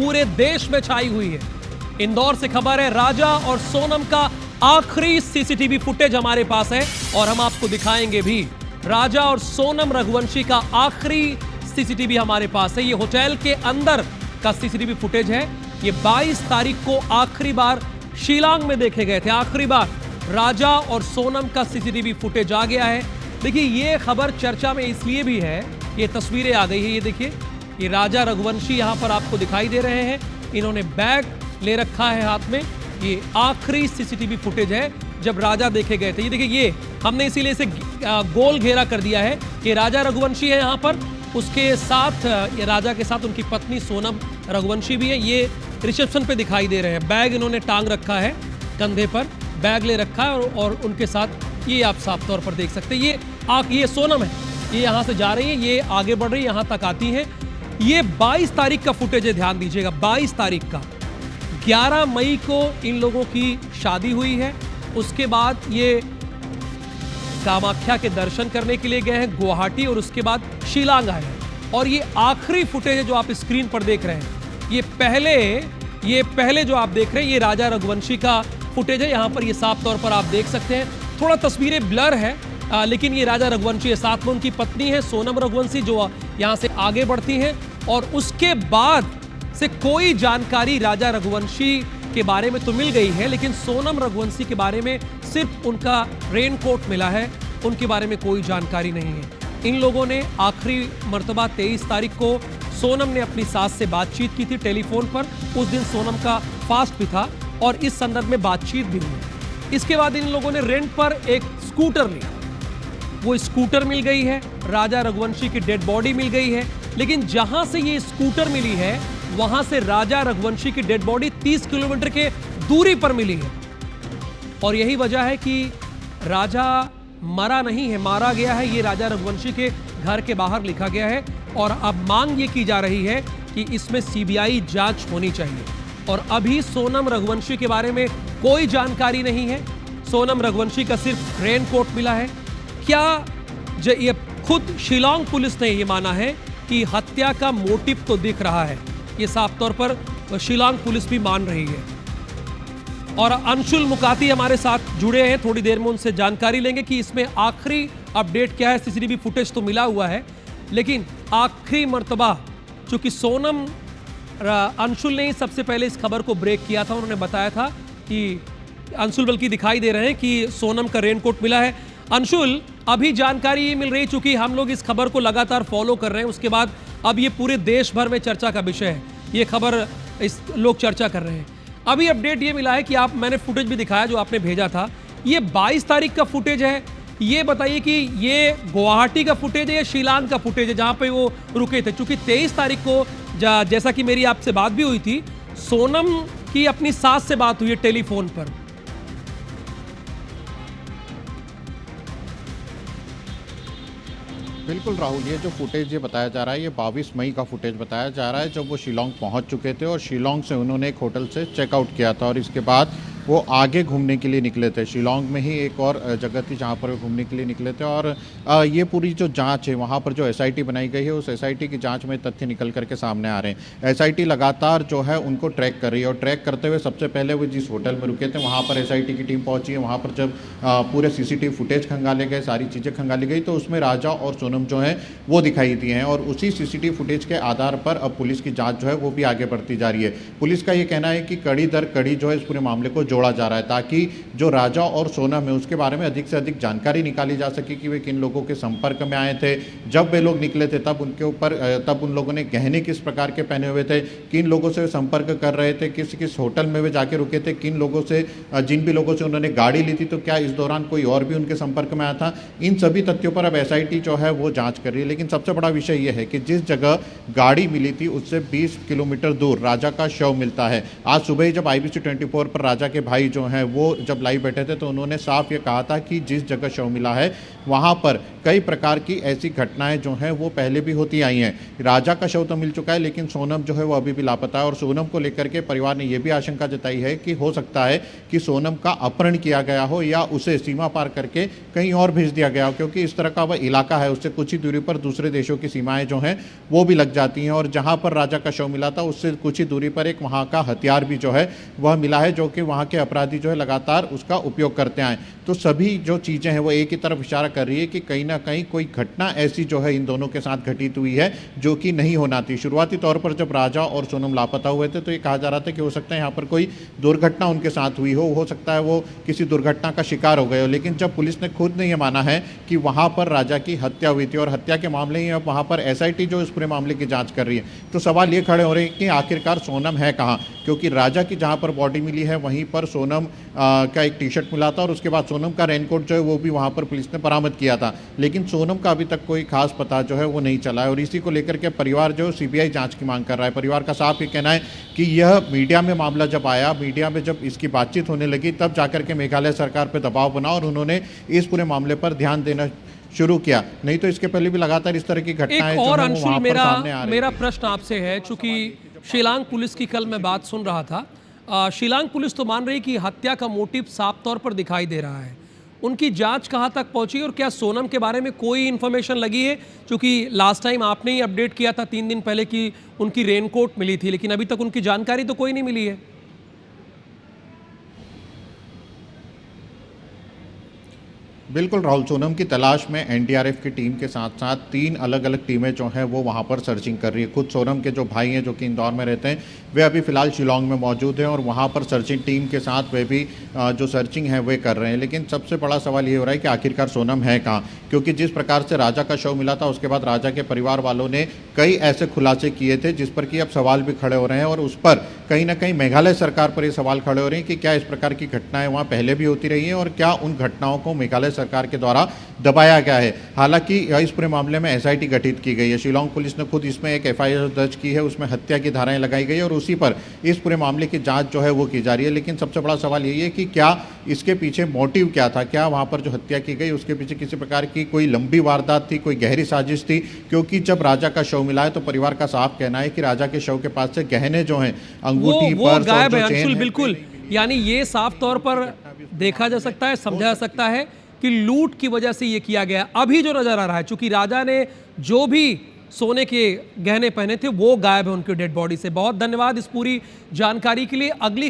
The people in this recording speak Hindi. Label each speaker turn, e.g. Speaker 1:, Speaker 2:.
Speaker 1: पूरे देश में छाई हुई है। इंदौर से खबर है, राजा और सोनम का आखिरी सीसीटीवी फुटेज हमारे पास है और हम आपको दिखाएंगे भी। राजा और सोनम रघुवंशी का आखिरी सीसीटीवी हमारे पास है। ये होटल के अंदर का सीसीटीवी फुटेज है। ये 22 तारीख को आखिरी बार शिलांग में देखे गए थे। आखिरी बार राजा और सोनम का सीसीटीवी फुटेज आ गया है। देखिए, ये खबर चर्चा में इसलिए भी है, ये तस्वीरें आ गई है। ये देखिए, ये राजा रघुवंशी यहां पर आपको दिखाई दे रहे हैं। इन्होंने बैग ले रखा है हाथ में। ये आखिरी सीसीटीवी फुटेज है जब राजा देखे गए थे। ये देखिए, ये हमने इसीलिए इसे गोल घेरा कर दिया है कि राजा रघुवंशी है यहां पर। उसके साथ ये राजा के साथ उनकी पत्नी सोनम रघुवंशी भी है। ये रिसेप्शन पे दिखाई दे रहे हैं। बैग इन्होंने टांग रखा है, कंधे पर बैग ले रखा है और उनके साथ ये आप साफ तौर पर देख सकते हैं। ये सोनम है, ये यहाँ से जा रही है, ये आगे बढ़ रही है, यहाँ तक आती है। ये 22 तारीख का फुटेज है, ध्यान दीजिएगा, 22 तारीख का। 11 मई को इन लोगों की शादी हुई है। उसके बाद ये कामाख्या के दर्शन करने के लिए गए हैं गुवाहाटी और उसके बाद शिलांग आए हैं। और ये आखिरी फुटेज है जो आप स्क्रीन पर देख रहे हैं। ये पहले जो आप देख रहे हैं, ये राजा रघुवंशी का फुटेज है। यहाँ पर ये साफ तौर पर आप देख सकते हैं। थोड़ा तस्वीरें ब्लर है, लेकिन ये राजा रघुवंशी है। साथ में उनकी पत्नी है सोनम रघुवंशी, जो यहाँ से आगे बढ़ती हैं। और उसके बाद से कोई जानकारी राजा रघुवंशी के बारे में तो मिल गई है, लेकिन सोनम रघुवंशी के बारे में सिर्फ उनका रेनकोट मिला है। उनके बारे में कोई जानकारी नहीं है। इन लोगों ने आखिरी मर्तबा 23 तारीख को सोनम ने अपनी सास से बातचीत की थी टेलीफोन पर। उस दिन सोनम का फास्ट भी था और इस संदर्भ में बातचीत भी हुई। इसके बाद इन लोगों ने रेंट पर एक स्कूटर लिया। वो स्कूटर मिल गई है, राजा रघुवंशी की डेड बॉडी मिल गई है। लेकिन जहां से ये स्कूटर मिली है, वहां से राजा रघुवंशी की डेड बॉडी 30 किलोमीटर के दूरी पर मिली है। और यही वजह है कि राजा मरा नहीं है, मारा गया है। ये राजा रघुवंशी के घर के बाहर लिखा गया है। और अब मांग ये की जा रही है कि इसमें सीबीआई जांच होनी चाहिए। और अभी सोनम रघुवंशी के बारे में कोई जानकारी नहीं है। सोनम रघुवंशी का सिर्फ रेनकोट मिला है। क्या ये खुद शिलांग पुलिस ने ये माना है कि हत्या का मोटिव तो दिख रहा है। ये साफ तौर पर शिलांग पुलिस भी मान रही है। और अंशुल मुकाती हमारे साथ जुड़े हैं, थोड़ी देर में उनसे जानकारी लेंगे कि इसमें आखिरी अपडेट क्या है। सीसीटीवी फुटेज तो मिला हुआ है, लेकिन आखिरी मर्तबा चूंकि सोनम, अंशुल ने ही सबसे पहले इस खबर को ब्रेक किया था। उन्होंने बताया था कि अंशुल बल्कि दिखाई दे रहे हैं कि सोनम का रेनकोट मिला है। अंशुल, अभी जानकारी ये मिल रही, चूंकि हम लोग इस खबर को लगातार फॉलो कर रहे हैं, उसके बाद अब ये पूरे देश भर में चर्चा का विषय है। ये खबर लोग चर्चा कर रहे हैं। अभी अपडेट ये मिला है कि मैंने फुटेज भी दिखाया जो आपने भेजा था। ये 22 तारीख का फुटेज है। ये बताइए कि ये गुवाहाटी का फुटेज है या शिलांग का फुटेज है जहां पे वो रुके थे? चूंकि 23 तारीख को जैसा कि मेरी आपसे बात भी हुई थी, सोनम की अपनी सास से बात हुई है टेलीफोन पर।
Speaker 2: बिल्कुल राहुल, ये जो फुटेज ये बताया जा रहा है, ये 22 मई का फुटेज बताया जा रहा है, जब वो शिलांग पहुंच चुके थे और शिलांग से उन्होंने एक होटल से चेकआउट किया था और इसके बाद वो आगे घूमने के लिए निकले थे। शिलांग में ही एक और जगह थी जहाँ पर वो घूमने के लिए निकले थे। और ये पूरी जो जांच है, वहाँ पर जो एसआईटी बनाई गई है, उस एसआईटी की जांच में तथ्य निकल करके सामने आ रहे हैं। एसआईटी लगातार जो है उनको ट्रैक कर रही है और ट्रैक करते हुए सबसे पहले वो जिस होटल में रुके थे वहाँ पर एसआईटी की टीम पहुँची है। वहाँ पर जब पूरे सीसीटीवी फुटेज खंगाले गए, सारी चीज़ें खंगाली गई, तो उसमें राजा और सोनम जो है वो दिखाई दिए हैं। और उसी सीसीटीवी फुटेज के आधार पर अब पुलिस की जाँच जो है वो भी आगे बढ़ती जा रही है। पुलिस का ये कहना है कि कड़ी दर कड़ी जो है इस पूरे मामले को जोड़ा जा रहा है, ताकि जो राजा और सोनम है उसके बारे में अधिक से अधिक जानकारी निकाली जा सके कि वे किन लोगों के संपर्क में आए थे। जब वे लोग निकले थे तब उन लोगों ने गहने किस प्रकार के पहने हुए थे, किन लोगों से संपर्क कर रहे थे, किस किस होटल में वे जाके रुके थे, किन लोगों से, जिन भी लोगों से उन्होंने गाड़ी ली थी, तो क्या इस दौरान कोई और भी उनके संपर्क में आया था। इन सभी तथ्यों पर अब एसआईटी जो है वो जांच कर रही है। लेकिन सबसे बड़ा विषय यह है कि जिस जगह गाड़ी मिली थी उससे 20 किलोमीटर दूर राजा का शव मिलता है। आज सुबह ही जब IBC 24 पर राजा के भाई जो हैं वो जब लाइव बैठे थे तो उन्होंने साफ ये कहा था कि जिस जगह शव मिला है वहाँ पर कई प्रकार की ऐसी घटनाएं जो हैं वो पहले भी होती आई हैं। राजा का शव तो मिल चुका है, लेकिन सोनम जो है वो अभी भी लापता है और सोनम को लेकर के परिवार ने ये भी आशंका जताई है कि हो सकता है कि सोनम का अपहरण किया गया हो या उसे सीमा पार करके कहीं और भेज दिया गया हो, क्योंकि इस तरह का वह इलाका है, उससे कुछ ही दूरी पर दूसरे देशों की सीमाएं जो हैं वो भी लग जाती हैं। और जहां पर राजा का शव मिला था उससे कुछ ही दूरी पर एक वहां का हथियार भी जो है वह मिला है, जो कि वहां के अपराधी जो है लगातार उसका उपयोग करते आए। तो सभी जो चीजें हैं वो एक ही तरफ इशारा कर रही है कि कहीं ना कहीं कोई घटना ऐसी जो है इन दोनों के साथ घटित हुई है जो कि नहीं होना थी। शुरुआती तौर पर जब राजा और सोनम लापता हुए थे तो ये कहा जा रहा था कि हो सकता है यहाँ पर कोई दुर्घटना उनके साथ हुई हो सकता है वो किसी दुर्घटना का शिकार हो गए हो। लेकिन जब पुलिस ने खुद ने यह माना है कि वहां पर राजा की हत्या हुई थी और हत्या के मामले ही अब वहां पर एसआईटी जो इस पूरे मामले की जांच कर रही है, तो सवाल ये खड़े हो रहे हैं कि आखिरकार सोनम है कहाँ, क्योंकि राजा की जहां पर बॉडी मिली है वहीं पर सोनम का एक टी शर्ट मिला था और उसके बाद सोनम का रेनकोट जो है वो भी वहां पर पुलिस ने बरामद किया था, लेकिन सोनम का अभी तक कोई खास पता जो है वो नहीं चला है। और इसी को लेकर के परिवार जो सीबीआई जांच की मांग कर रहा है। परिवार का साफ ये कहना है कि यह मीडिया में मामला जब आया, मीडिया में जब इसकी बातचीत होने लगी, तब जाकर के मेघालय सरकार पर दबाव बना और उन्होंने इस पूरे मामले पर ध्यान देना शुरू किया। नहीं तो इसके पहले भी लगातार इस तरह की घटनाएं
Speaker 1: एक और
Speaker 2: जो हैं वो
Speaker 1: अंशुल,
Speaker 2: वहां पर सामने आ रही
Speaker 1: मेरा
Speaker 2: थी।
Speaker 1: प्रश्न आपसे है, चूंकि शिलांग पुलिस की कल मैं बात सुन रहा था, शिलांग पुलिस तो मान रही कि हत्या का मोटिव साफ तौर पर दिखाई दे रहा है। उनकी जांच कहां तक पहुंची और क्या सोनम के बारे में कोई इंफॉर्मेशन लगी है? क्योंकि लास्ट टाइम आपने ही अपडेट किया था 3 दिन पहले कि उनकी रेनकोट मिली थी, लेकिन अभी तक उनकी जानकारी तो कोई नहीं मिली है।
Speaker 2: बिल्कुल राहुल, सोनम की तलाश में एनडीआरएफ की टीम के साथ साथ 3 अलग अलग टीमें जो हैं वो वहां पर सर्चिंग कर रही है। खुद सोनम के जो भाई हैं जो कि इंदौर में रहते हैं वे अभी फिलहाल शिलोंग में मौजूद हैं और वहां पर सर्चिंग टीम के साथ वे भी जो सर्चिंग है वे कर रहे हैं। लेकिन सबसे बड़ा सवाल ये हो रहा है कि आखिरकार सोनम है कहाँ, क्योंकि जिस प्रकार से राजा का शव मिला था उसके बाद राजा के परिवार वालों ने कई ऐसे खुलासे किए थे जिस पर कि अब सवाल भी खड़े हो रहे हैं और उस पर कहीं ना कहीं मेघालय सरकार पर ये सवाल खड़े हो रहे हैं कि क्या इस प्रकार की घटनाएं वहाँ पहले भी होती रही हैं और क्या उन घटनाओं को मेघालय सरकार के द्वारा दबाया गया है। हालांकि इस पूरे मामले में एसआईटी गठित की गई है, शिलोंग पुलिस ने खुद इसमें एक एफआईआर दर्ज की है, उसमें हत्या की धाराएं लगाई गई और उसी पर इस पूरे मामले की जांच जो है वो की जा रही है। लेकिन सबसे बड़ा सवाल यही है कि क्या इसके पीछे मोटिव क्या था, क्या वहां पर जो हत्या की गई उसके पीछे किसी प्रकार की कोई लंबी वारदात थी, कोई गहरी साजिश थी? क्योंकि जब राजा का शव मिला है तो परिवार का साफ कहना है कि राजा के शव के पास से गहने जो हैं, अंगूठी, पर्स और जो चेन है,
Speaker 1: बिल्कुल, यानी ये साफ तौर पर देखा जा सकता है, समझा जा सकता है कि लूट की वजह से ये किया गया। अभी जो नजर आ रहा है, चूंकि राजा ने जो भी सोने के गहने पहने थे वो गायब है उनकी डेड बॉडी से। बहुत धन्यवाद इस पूरी जानकारी के लिए। अगली